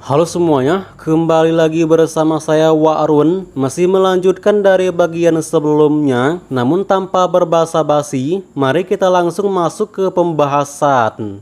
Halo semuanya, kembali lagi bersama saya Wa'run. Masih melanjutkan dari bagian sebelumnya, namun tanpa berbasa-basi, mari kita langsung masuk ke pembahasan.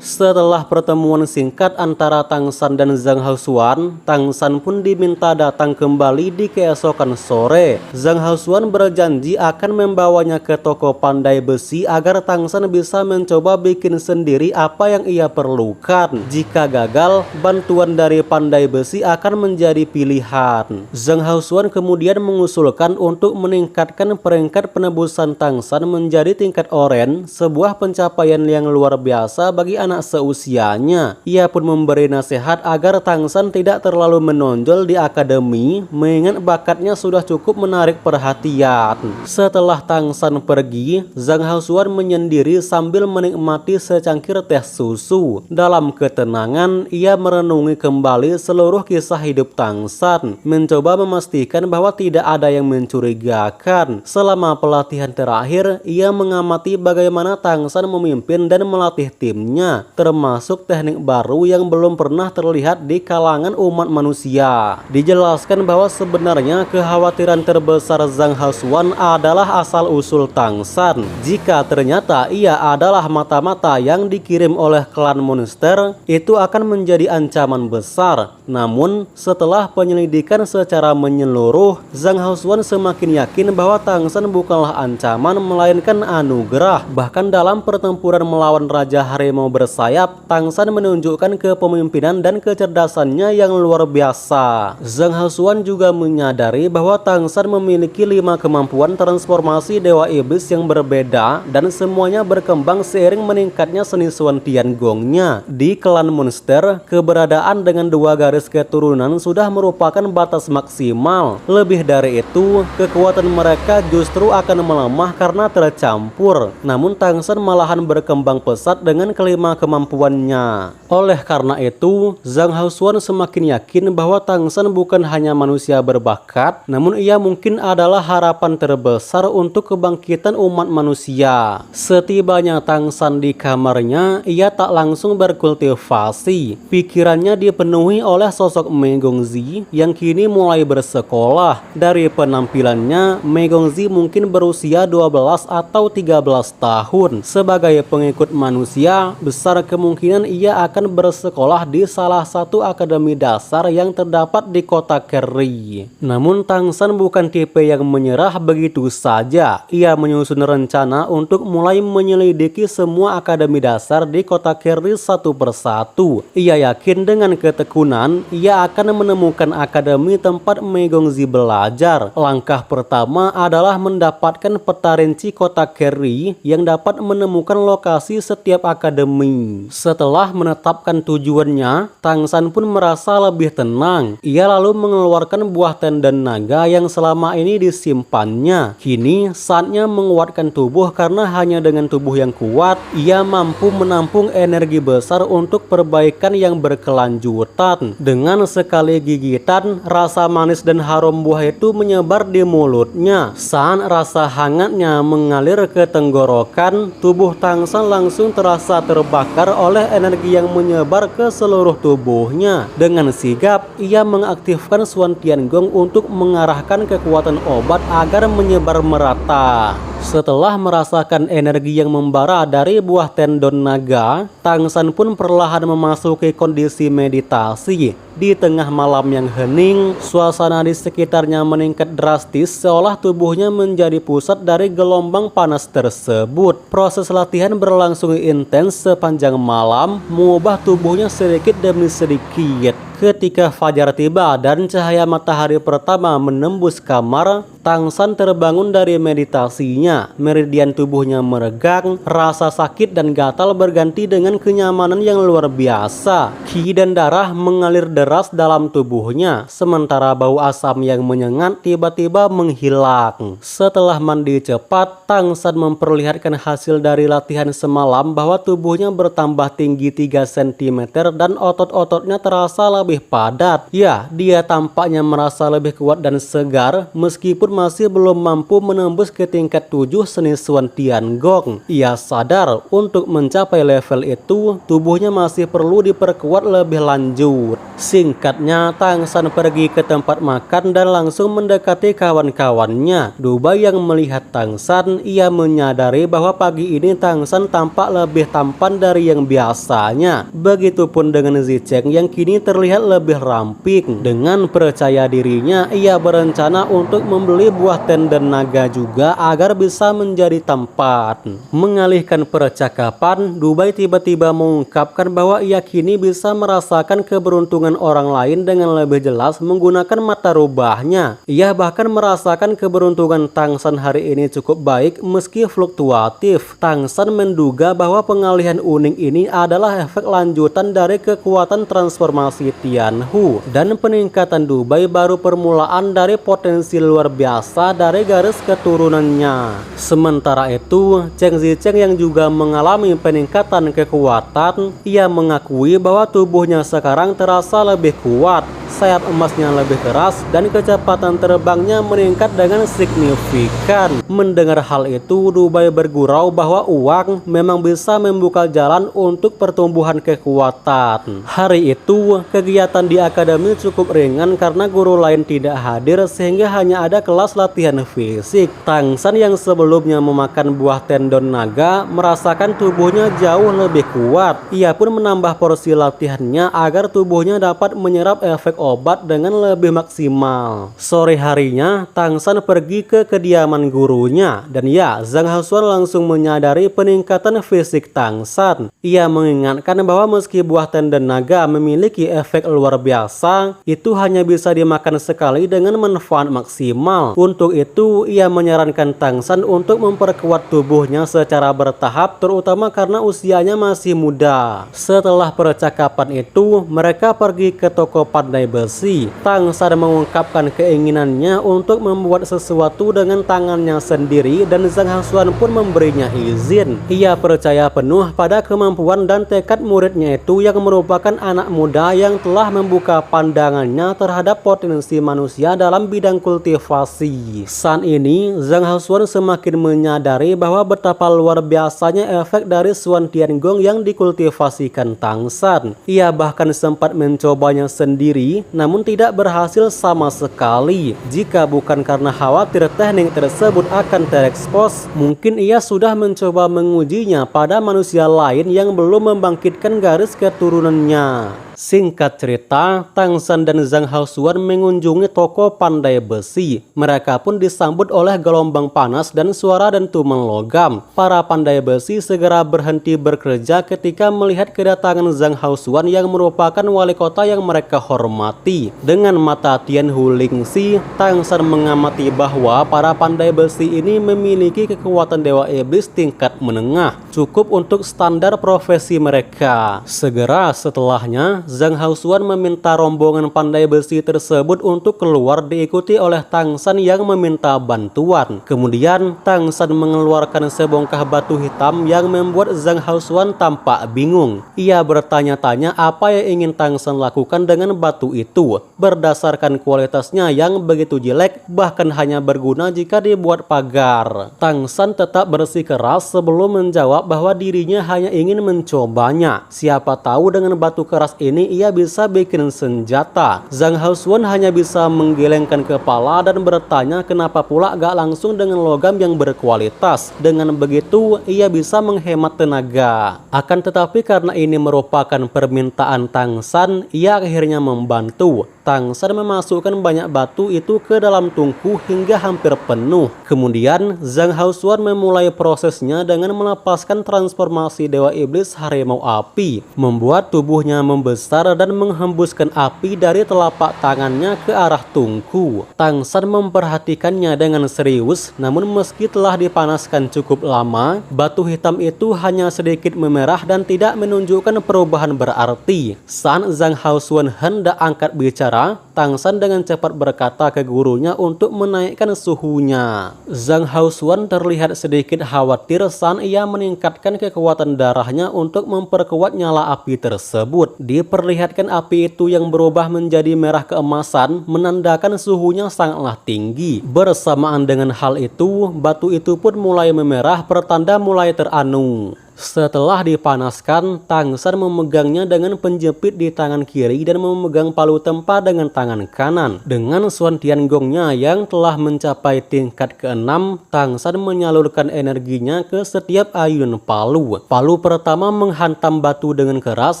Setelah pertemuan singkat antara Tang San dan Zhang Haosuan, Tang San pun diminta datang kembali di keesokan sore. Zhang Haosuan berjanji akan membawanya ke toko pandai besi agar Tang San bisa mencoba bikin sendiri apa yang ia perlukan. Jika gagal, bantuan dari pandai besi akan menjadi pilihan. Zhang Haosuan kemudian mengusulkan untuk meningkatkan peringkat penebusan Tang San menjadi tingkat oren, sebuah pencapaian yang luar biasa bagi anak seusianya. Ia pun memberi nasihat agar Tang San tidak terlalu menonjol di akademi, mengingat bakatnya sudah cukup menarik perhatian. Setelah Tang San pergi, Zhang Haosuan menyendiri sambil menikmati secangkir teh susu. Dalam ketenangan, ia merenungi kembali seluruh kisah hidup Tang San, mencoba memastikan bahwa tidak ada yang mencurigakan. Selama pelatihan terakhir, ia mengamati bagaimana Tang San memimpin dan melatih timnya, termasuk teknik baru yang belum pernah terlihat di kalangan umat manusia. Dijelaskan bahwa sebenarnya kekhawatiran terbesar Zhang Haosuan adalah asal-usul Tang San. Jika ternyata ia adalah mata-mata yang dikirim oleh klan monster, itu akan menjadi ancaman besar. Namun, setelah penyelidikan secara menyeluruh, Zhang Haosuan semakin yakin bahwa Tang San bukanlah ancaman, melainkan anugerah. Bahkan dalam pertempuran melawan Raja Harimau bersayap, Tang San menunjukkan kepemimpinan dan kecerdasannya yang luar biasa. Zhang Haosuan juga menyadari bahwa Tang San memiliki 5 kemampuan transformasi Dewa Iblis yang berbeda, dan semuanya berkembang seiring meningkatnya seni Suan Tiangongnya. Di klan monster, keberadaan dengan 2 garis keturunan sudah merupakan batas maksimal. Lebih dari itu, kekuatan mereka justru akan melemah karena tercampur. Namun Tang San malahan berkembang pesat dengan kelima kemampuannya. Oleh karena itu, Zhang Haosuan semakin yakin bahwa Tang San bukan hanya manusia berbakat, namun ia mungkin adalah harapan terbesar untuk kebangkitan umat manusia. Setibanya Tang San di kamarnya, ia tak langsung berkultivasi. Pikirannya dipenuhi oleh sosok Mei Gongzi yang kini mulai bersekolah. Dari penampilannya, Mei Gongzi mungkin berusia 12 atau 13 tahun. Sebagai pengikut manusia, besar kemungkinan ia akan bersekolah di salah satu akademi dasar yang terdapat di kota Kerry. Namun Tang San bukan tipe yang menyerah begitu saja. Ia menyusun rencana untuk mulai menyelidiki semua akademi dasar di kota Kerry satu persatu. Ia yakin dengan ketekunan ia akan menemukan akademi tempat Mei Gongzi belajar. Langkah pertama adalah mendapatkan peta rinci kota Kerry yang dapat menemukan lokasi setiap akademi. Setelah menetapkan tujuannya, Tang San pun merasa lebih tenang. Ia lalu mengeluarkan buah tendon naga yang selama ini disimpannya. Kini saatnya menguatkan tubuh, karena hanya dengan tubuh yang kuat ia mampu menampung energi besar untuk perbaikan yang berkelanjutan. Dengan sekali gigitan, rasa manis dan harum buah itu menyebar di mulutnya. Saat rasa hangatnya mengalir ke tenggorokan, tubuh Tang San langsung terasa terbakar oleh energi yang menyebar ke seluruh tubuhnya. Dengan sigap, ia mengaktifkan Suan Tiangong untuk mengarahkan kekuatan obat agar menyebar merata. Setelah merasakan energi yang membara dari buah tendon naga, Tang San pun perlahan memasuki kondisi meditasi. Di tengah malam yang hening, suasana di sekitarnya meningkat drastis, seolah tubuhnya menjadi pusat dari gelombang panas tersebut. Proses latihan berlangsung intens sepanjang malam, mengubah tubuhnya sedikit demi sedikit. Ketika fajar tiba dan cahaya matahari pertama menembus kamar, Tang San terbangun dari meditasinya. Meridian tubuhnya meregang, rasa sakit dan gatal berganti dengan kenyamanan yang luar biasa. Qi dan darah mengalir deras dalam tubuhnya, sementara bau asam yang menyengat tiba-tiba menghilang. Setelah mandi cepat, Tang San memperlihatkan hasil dari latihan semalam bahwa tubuhnya bertambah tinggi 3 cm dan otot-ototnya terasa lebih padat. Ya, dia tampaknya merasa lebih kuat dan segar meskipun masih belum mampu menembus ke tingkat 7 seni Suan Tiangong. Ia sadar untuk mencapai level itu, tubuhnya masih perlu diperkuat lebih lanjut. Singkatnya, Tang San pergi ke tempat makan dan langsung mendekati kawan-kawannya. Dubai yang melihat Tang San, ia menyadari bahwa pagi ini Tang San tampak lebih tampan dari yang biasanya. Begitupun dengan Zicheng yang kini terlihat lebih ramping. Dengan percaya dirinya, ia berencana untuk membeli buah tenden naga juga agar bisa menjadi tampan. Mengalihkan percakapan, Dubai tiba-tiba mengungkapkan bahwa ia kini bisa merasakan keberuntungan orang lain dengan lebih jelas menggunakan mata rubahnya. Ia bahkan merasakan keberuntungan Tang San hari ini cukup baik meski fluktuatif. Tang San menduga bahwa pengalihan uning ini adalah efek lanjutan dari kekuatan transformasi Tianhu, dan peningkatan Dubai baru permulaan dari potensi luar biasa dari garis keturunannya. Sementara itu, Cheng Zicheng yang juga mengalami peningkatan kekuatan, ia mengakui bahwa tubuhnya sekarang terasa lebih kuat, sayap emasnya lebih keras, dan kecepatan terbangnya meningkat dengan signifikan. Mendengar hal itu, Dubai bergurau bahwa uang memang bisa membuka jalan untuk pertumbuhan kekuatan. Hari itu, kegiatan di akademi cukup ringan karena guru lain tidak hadir sehingga hanya ada kelas latihan fisik. Tang San yang sebelumnya memakan buah tendon naga merasakan tubuhnya jauh lebih kuat. Ia pun menambah porsi latihannya agar tubuhnya dapat menyerap efek obat dengan lebih maksimal. Sore harinya, Tang San pergi ke kediaman gurunya, dan ya, Zhang Haosuan langsung menyadari peningkatan fisik Tang San. Ia mengingatkan bahwa meski buah tendon naga memiliki efek luar biasa, itu hanya bisa dimakan sekali dengan manfaat maksimal. Untuk itu, ia menyarankan Tang San untuk memperkuat tubuhnya secara bertahap, terutama karena usianya masih muda. Setelah percakapan itu, mereka pergi ke toko pandai besi. Tang San mengungkapkan keinginannya untuk membuat sesuatu dengan tangannya sendiri, dan Zhang Haosuan pun memberinya izin. Ia percaya penuh pada kemampuan dan tekad muridnya itu yang merupakan anak muda yang telah membuka pandangannya terhadap potensi manusia dalam bidang kultivasi. Saat ini, Zhang Haosuan semakin menyadari bahwa betapa luar biasanya efek dari Suan Tiangong yang dikultivasikan Tang San. Ia bahkan sempat mencobanya sendiri, namun tidak berhasil sama sekali. Jika bukan karena khawatir teknik tersebut akan terekspos, mungkin ia sudah mencoba mengujinya pada manusia lain yang belum membangkitkan garis keturunannya. Singkat cerita, Tang San dan Zhang Haosuan mengunjungi toko pandai besi. Mereka pun disambut oleh gelombang panas dan suara dentuman logam. Para pandai besi segera berhenti bekerja ketika melihat kedatangan Zhang Haosuan yang merupakan wali kota yang mereka hormati. Dengan mata Tianhu Lingxi, Tang San mengamati bahwa para pandai besi ini memiliki kekuatan dewa iblis tingkat menengah, cukup untuk standar profesi mereka. Segera setelahnya, Zhang Haosuan meminta rombongan pandai besi tersebut untuk keluar diikuti oleh Tang San yang meminta bantuan. Kemudian Tang San mengeluarkan sebongkah batu hitam yang membuat Zhang Haosuan tampak bingung. Ia bertanya-tanya apa yang ingin Tang San lakukan dengan batu itu. Berdasarkan kualitasnya yang begitu jelek, bahkan hanya berguna jika dibuat pagar. Tang San tetap bersikeras sebelum menjawab bahwa dirinya hanya ingin mencobanya. Siapa tahu dengan batu keras ini ia bisa bikin senjata. Zhang Haosuan hanya bisa menggelengkan kepala dan bertanya kenapa pula gak langsung dengan logam yang berkualitas. Dengan begitu ia bisa menghemat tenaga. Akan tetapi karena ini merupakan permintaan Tang San, ia akhirnya membantu. Tang San memasukkan banyak batu itu ke dalam tungku hingga hampir penuh. Kemudian Zhang Haosuan memulai prosesnya dengan melepaskan transformasi dewa iblis harimau api, membuat tubuhnya membesar dan menghembuskan api dari telapak tangannya ke arah tungku. Tang San memperhatikannya dengan serius, namun meski telah dipanaskan cukup lama, batu hitam itu hanya sedikit memerah dan tidak menunjukkan perubahan berarti. Saat Zhang Haosuan hendak angkat bicara, Tang San dengan cepat berkata ke gurunya untuk menaikkan suhunya. Zhang Haosuan terlihat sedikit khawatir saat ia meningkatkan kekuatan darahnya untuk memperkuat nyala api tersebut. Diperlihatkan api itu yang berubah menjadi merah keemasan menandakan suhunya sangatlah tinggi. Bersamaan dengan hal itu, batu itu pun mulai memerah pertanda mulai teranu. Setelah dipanaskan, Tang San memegangnya dengan penjepit di tangan kiri dan memegang palu tempa dengan tangan kanan. Dengan Xuan Tiangongnya yang telah mencapai tingkat ke-6, Tang San menyalurkan energinya ke setiap ayunan palu. Palu pertama menghantam batu dengan keras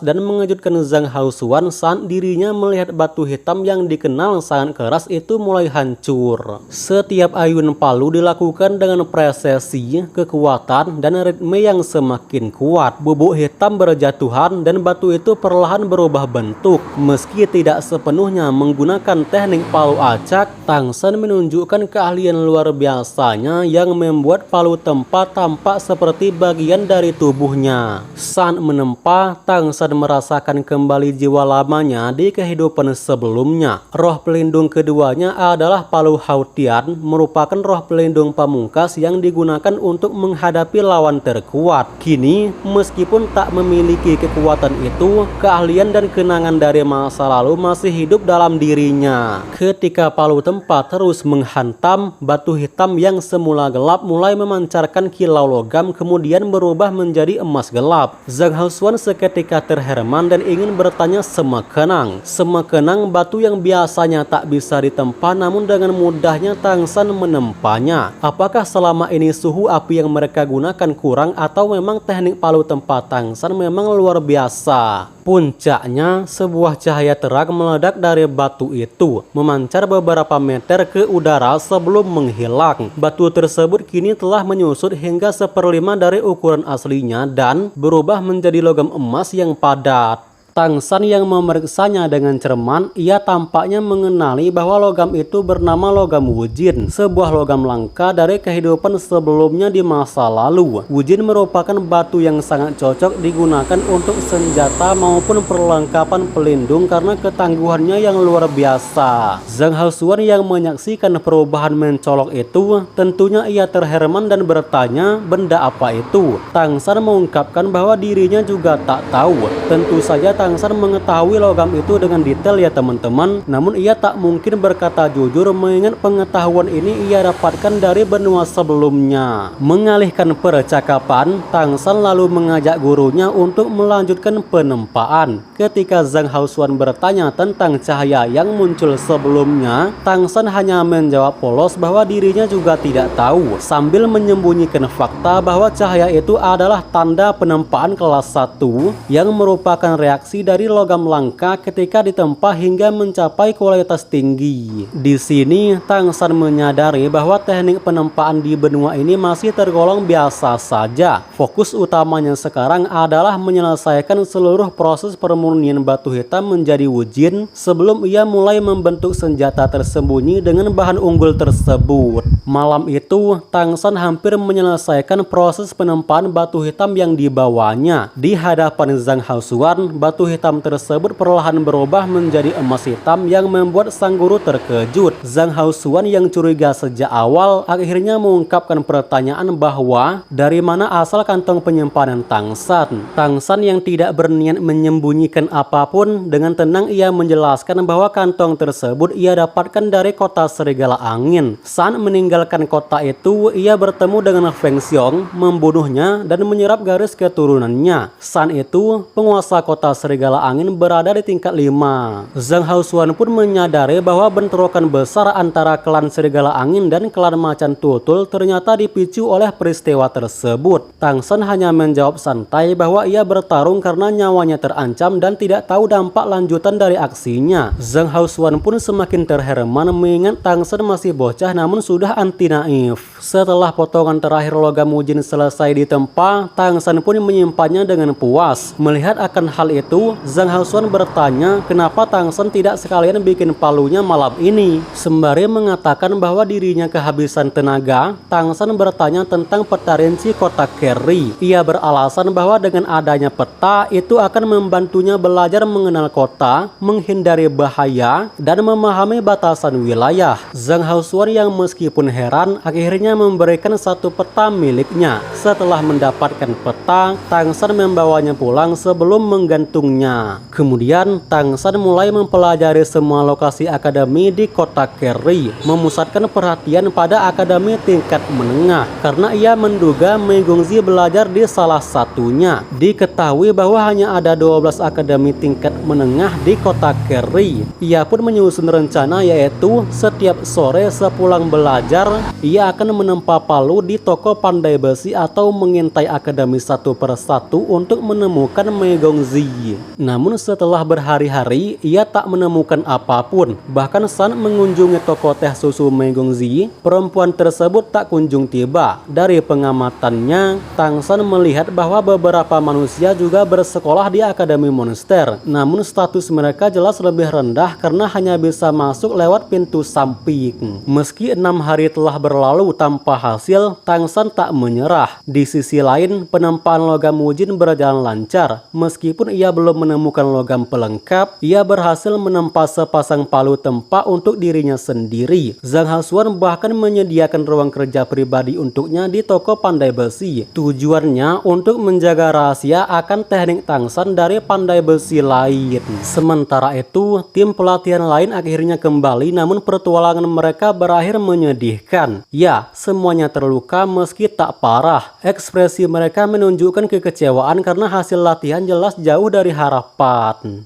dan mengejutkan Zhang Haosuan saat dirinya melihat batu hitam yang dikenal sangat keras itu mulai hancur. Setiap ayunan palu dilakukan dengan presisi, kekuatan, dan ritme yang semakin kuat. Bubuk hitam berjatuhan dan batu itu perlahan berubah bentuk. Meski tidak sepenuhnya menggunakan teknik palu acak, Tang San menunjukkan keahlian luar biasanya yang membuat palu tempa tampak seperti bagian dari tubuhnya. Saat menempa, Tang San merasakan kembali jiwa lamanya di kehidupan sebelumnya. Roh pelindung keduanya adalah palu Haotian, merupakan roh pelindung pamungkas yang digunakan untuk menghadapi lawan terkuat. Kini, meskipun tak memiliki kekuatan itu, keahlian dan kenangan dari masa lalu masih hidup dalam dirinya. Ketika palu tempa terus menghantam, batu hitam yang semula gelap mulai memancarkan kilau logam kemudian berubah menjadi emas gelap. Zhang Haosuan seketika terherman dan ingin bertanya semekenang. Semekenang batu yang biasanya tak bisa ditempa, namun dengan mudahnya Tang San menempanya. Apakah selama ini suhu api yang mereka gunakan kurang atau memang teknik palu tempa Tang San memang luar biasa? Puncaknya, sebuah cahaya terang meledak dari batu itu, memancar beberapa meter ke udara sebelum menghilang. Batu tersebut kini telah menyusut hingga 1/5 dari ukuran aslinya dan berubah menjadi logam emas yang padat. Tang San yang memeriksanya dengan cermat, ia tampaknya mengenali bahwa logam itu bernama logam Wujin, sebuah logam langka dari kehidupan sebelumnya di masa lalu. Wujin merupakan batu yang sangat cocok digunakan untuk senjata maupun perlengkapan pelindung karena ketangguhannya yang luar biasa. Zhang Haosuan yang menyaksikan perubahan mencolok itu, tentunya ia terherman dan bertanya, benda apa itu? Tang San mengungkapkan bahwa dirinya juga tak tahu. Tentu saja Tang San mengetahui logam itu dengan detail ya teman-teman, namun ia tak mungkin berkata jujur mengingat pengetahuan ini ia dapatkan dari benua sebelumnya. Mengalihkan percakapan, Tang San lalu mengajak gurunya untuk melanjutkan penempaan. Ketika Zhang Haosuan bertanya tentang cahaya yang muncul sebelumnya, Tang San hanya menjawab polos bahwa dirinya juga tidak tahu, sambil menyembunyikan fakta bahwa cahaya itu adalah tanda penempaan kelas 1 yang merupakan reaksi dari logam langka ketika ditempa hingga mencapai kualitas tinggi. Di sini, Tang San menyadari bahwa teknik penempaan di benua ini masih tergolong biasa saja. Fokus utamanya sekarang adalah menyelesaikan seluruh proses permurnian batu hitam menjadi Wujin sebelum ia mulai membentuk senjata tersembunyi dengan bahan unggul tersebut. Malam itu, Tang San hampir menyelesaikan proses penempaan batu hitam yang dibawanya. Di hadapan Zhang Haosuan, batu hitam tersebut perlahan berubah menjadi emas hitam yang membuat sang guru terkejut. Zhang Haosuan yang curiga sejak awal akhirnya mengungkapkan pertanyaan bahwa dari mana asal kantong penyimpanan Tang San. Tang San yang tidak berniat menyembunyikan apapun, dengan tenang ia menjelaskan bahwa kantong tersebut ia dapatkan dari kota Serigala Angin. Saat meninggalkan kota itu, ia bertemu dengan Feng Xiong, membunuhnya dan menyerap garis keturunannya. Saat itu, penguasa kota Serigala Angin berada di tingkat 5. Zhang Haosuan pun menyadari bahwa bentrokan besar antara klan Serigala Angin dan klan Macan Tutul ternyata dipicu oleh peristiwa tersebut. Tang San hanya menjawab santai bahwa ia bertarung karena nyawanya terancam dan tidak tahu dampak lanjutan dari aksinya. Zhang Haosuan pun semakin terherman mengingat Tang San masih bocah namun sudah anti naif. Setelah potongan terakhir logam mujin selesai ditempa, Tang San pun menyimpannya dengan puas. Melihat akan hal itu, Zhang Haosuan bertanya kenapa Tang San tidak sekalian bikin palunya malam ini. Sembari mengatakan bahwa dirinya kehabisan tenaga, Tang San bertanya tentang peta rinci kota Kerry. Ia beralasan bahwa dengan adanya peta itu akan membantunya belajar mengenal kota, menghindari bahaya, dan memahami batasan wilayah. Zhang Haosuan yang meskipun heran akhirnya memberikan satu peta miliknya. Setelah mendapatkan peta, Tang San membawanya pulang sebelum menggantungnya. Kemudian Tang San mulai mempelajari semua lokasi akademi di kota Kerry, memusatkan perhatian pada akademi tingkat menengah karena ia menduga Mei Gongzi belajar di salah satunya. Diketahui bahwa hanya ada 12 akademi tingkat menengah di kota Kerry. Ia pun menyusun rencana, yaitu setiap sore sepulang belajar ia akan menempa palu di toko pandai besi atau mengintai akademi satu persatu untuk menemukan Mei Gongzi. Namun setelah berhari-hari ia tak menemukan apapun. Bahkan San mengunjungi toko teh susu Mei Gongzi, perempuan tersebut tak kunjung tiba. Dari pengamatannya, Tang San melihat bahwa beberapa manusia juga bersekolah di akademi monster. Namun status mereka jelas lebih rendah karena hanya bisa masuk lewat pintu samping. Meski 6 hari telah berlalu tanpa hasil, Tang San tak menyerah. Di sisi lain, penempaan logam mujin berjalan lancar. Meskipun ia belum menemukan logam pelengkap, ia berhasil menempa sepasang palu tempa untuk dirinya sendiri. Zhang Haosuan bahkan menyediakan ruang kerja pribadi untuknya di toko pandai besi. Tujuannya untuk menjaga rahasia akan teknik Tang San dari pandai besi lain. Sementara itu, tim pelatihan lain akhirnya kembali, namun petualangan mereka berakhir menyedihkan. Ya, semuanya terluka meski tak parah. Ekspresi mereka menunjukkan kekecewaan karena hasil latihan jelas jauh dari harapan.